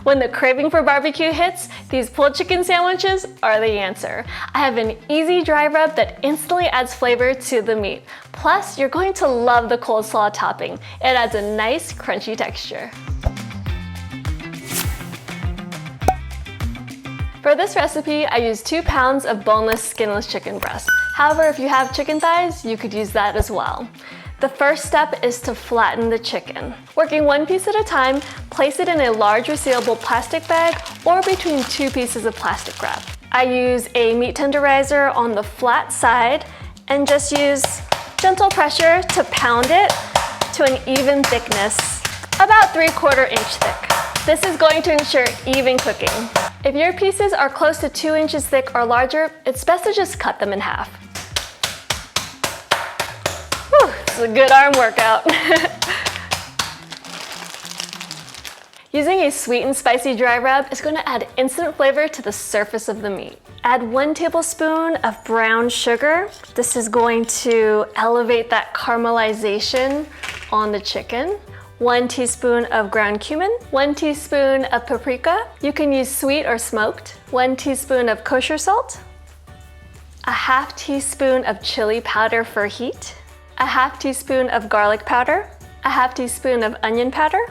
When the craving for barbecue hits, these pulled chicken sandwiches are the answer. I have an easy dry rub that instantly adds flavor to the meat. Plus, you're going to love the coleslaw topping. It adds a nice crunchy texture. For this recipe, I used 2 pounds of boneless, skinless chicken breast. However, if you have chicken thighs, you could use that as well. The first step is to flatten the chicken. Working one piece at a time, place it in a large resealable plastic bag or between 2 pieces of plastic wrap. I use a meat tenderizer on the flat side and just use gentle pressure to pound it to an even thickness, about 3/4 inch thick. This is going to ensure even cooking. If your pieces are close to 2 inches thick or larger, it's best to just cut them in half. Whew, it's a good arm workout. Using a sweet and spicy dry rub is going to add instant flavor to the surface of the meat. Add 1 tablespoon of brown sugar. This is going to elevate that caramelization on the chicken. 1 teaspoon of ground cumin, 1 teaspoon of paprika. You can use sweet or smoked. 1 teaspoon of kosher salt, a 1/2 teaspoon of chili powder for heat, a 1/2 teaspoon of garlic powder, a 1/2 teaspoon of onion powder,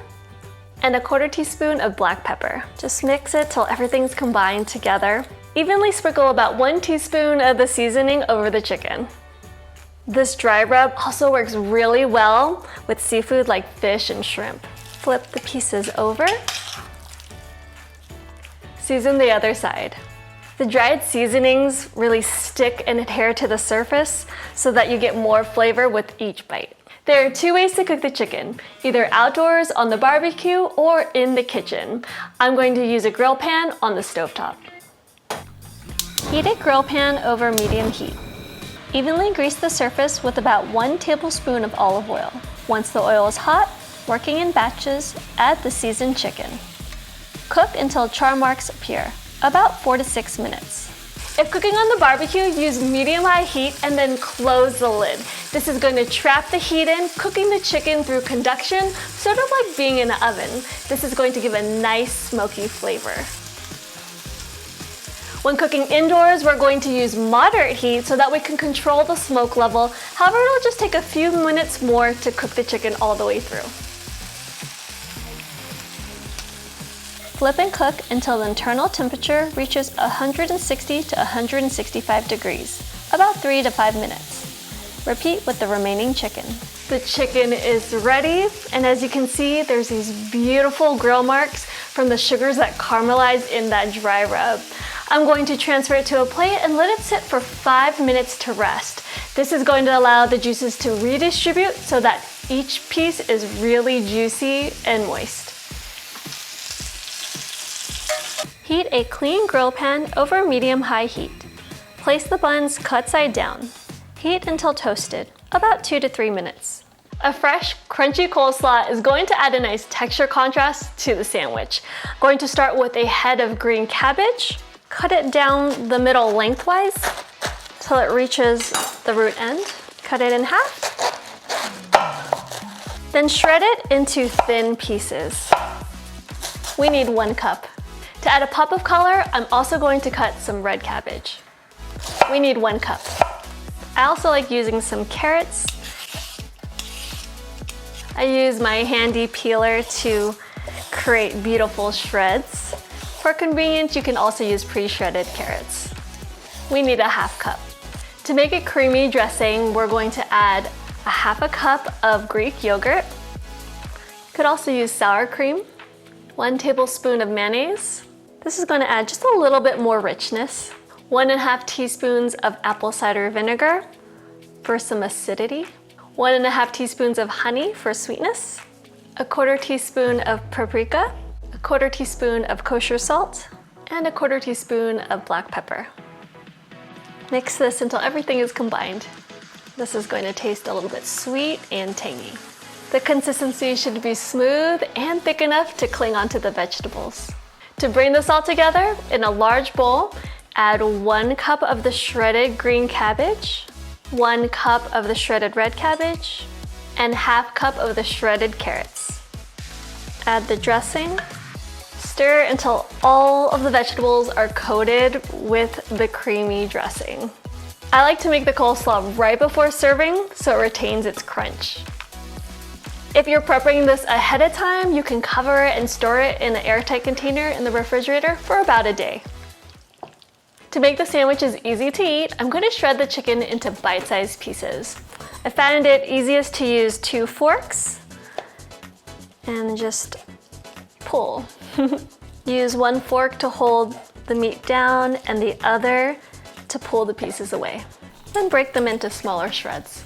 and a 1/4 teaspoon of black pepper. Just mix it till everything's combined together. Evenly sprinkle about 1 teaspoon of the seasoning over the chicken. This dry rub also works really well with seafood like fish and shrimp. Flip the pieces over. Season the other side. The dried seasonings really stick and adhere to the surface so that you get more flavor with each bite. There are 2 ways to cook the chicken, either outdoors on the barbecue or in the kitchen. I'm going to use a grill pan on the stovetop. Heat a grill pan over medium heat. Evenly grease the surface with about 1 tablespoon of olive oil. Once the oil is hot, working in batches, add the seasoned chicken. Cook until char marks appear, about 4 to 6 minutes. If cooking on the barbecue, use medium-high heat and then close the lid. This is going to trap the heat in, cooking the chicken through conduction, sort of like being in an oven. This is going to give a nice smoky flavor. When cooking indoors, we're going to use moderate heat so that we can control the smoke level. However, it'll just take a few minutes more to cook the chicken all the way through. Flip and cook until the internal temperature reaches 160 to 165 degrees, about 3 to 5 minutes. Repeat with the remaining chicken. The chicken is ready, and as you can see, there's these beautiful grill marks from the sugars that caramelized in that dry rub. I'm going to transfer it to a plate and let it sit for 5 minutes to rest. This is going to allow the juices to redistribute so that each piece is really juicy and moist. Heat a clean grill pan over medium-high heat. Place the buns cut side down. Heat until toasted, about 2 to 3 minutes. A fresh, crunchy coleslaw is going to add a nice texture contrast to the sandwich. I'm going to start with a head of green cabbage. Cut it down the middle lengthwise till it reaches the root end. Cut it in half. Then shred it into thin pieces. We need 1 cup. To add a pop of color, I'm also going to cut some red cabbage. We need 1 cup. I also like using some carrots. I use my handy peeler to create beautiful shreds. For convenience, you can also use pre-shredded carrots. We need a 1/2 cup. To make a creamy dressing, we're going to add a 1/2 cup of Greek yogurt. You could also use sour cream, 1 tablespoon of mayonnaise. This is going to add just a little bit more richness. 1½ teaspoons of apple cider vinegar for some acidity. 1½ teaspoons of honey for sweetness. 1/4 teaspoon of paprika. 1/4 teaspoon of kosher salt. And 1/4 teaspoon of black pepper. Mix this until everything is combined. This is going to taste a little bit sweet and tangy. The consistency should be smooth and thick enough to cling onto the vegetables. To bring this all together, in a large bowl, add 1 cup of the shredded green cabbage, 1 cup of the shredded red cabbage, and 1/2 cup of the shredded carrots. Add the dressing, Stir until all of the vegetables are coated with the creamy dressing. I like to make the coleslaw right before serving so it retains its crunch. If you're prepping this ahead of time, you can cover it and store it in an airtight container in the refrigerator for about a day. To make the sandwiches easy to eat, I'm going to shred the chicken into bite-sized pieces. I found it easiest to use 2 forks and just pull. Use 1 fork to hold the meat down and the other to pull the pieces away. Then break them into smaller shreds.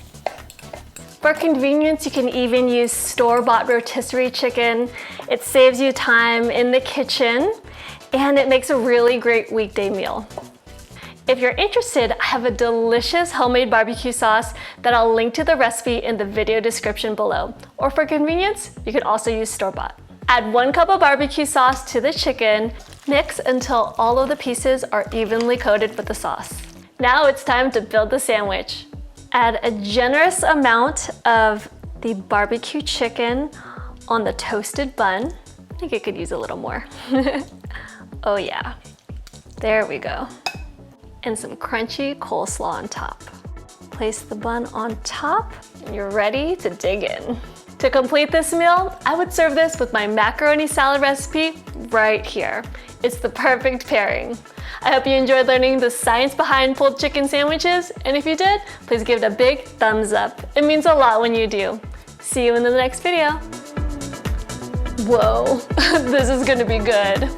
For convenience, you can even use store-bought rotisserie chicken. It saves you time in the kitchen and it makes a really great weekday meal. If you're interested, I have a delicious homemade barbecue sauce that I'll link to the recipe in the video description below. Or for convenience, you can also use store-bought. Add 1 cup of barbecue sauce to the chicken. Mix until all of the pieces are evenly coated with the sauce. Now it's time to build the sandwich. Add a generous amount of the barbecue chicken on the toasted bun. I think it could use a little more. Oh yeah, there we go. And some crunchy coleslaw on top. Place the bun on top and you're ready to dig in. To complete this meal, I would serve this with my macaroni salad recipe right here. It's the perfect pairing. I hope you enjoyed learning the science behind pulled chicken sandwiches, and if you did, please give it a big thumbs up. It means a lot when you do. See you in the next video. Whoa, this is gonna be good.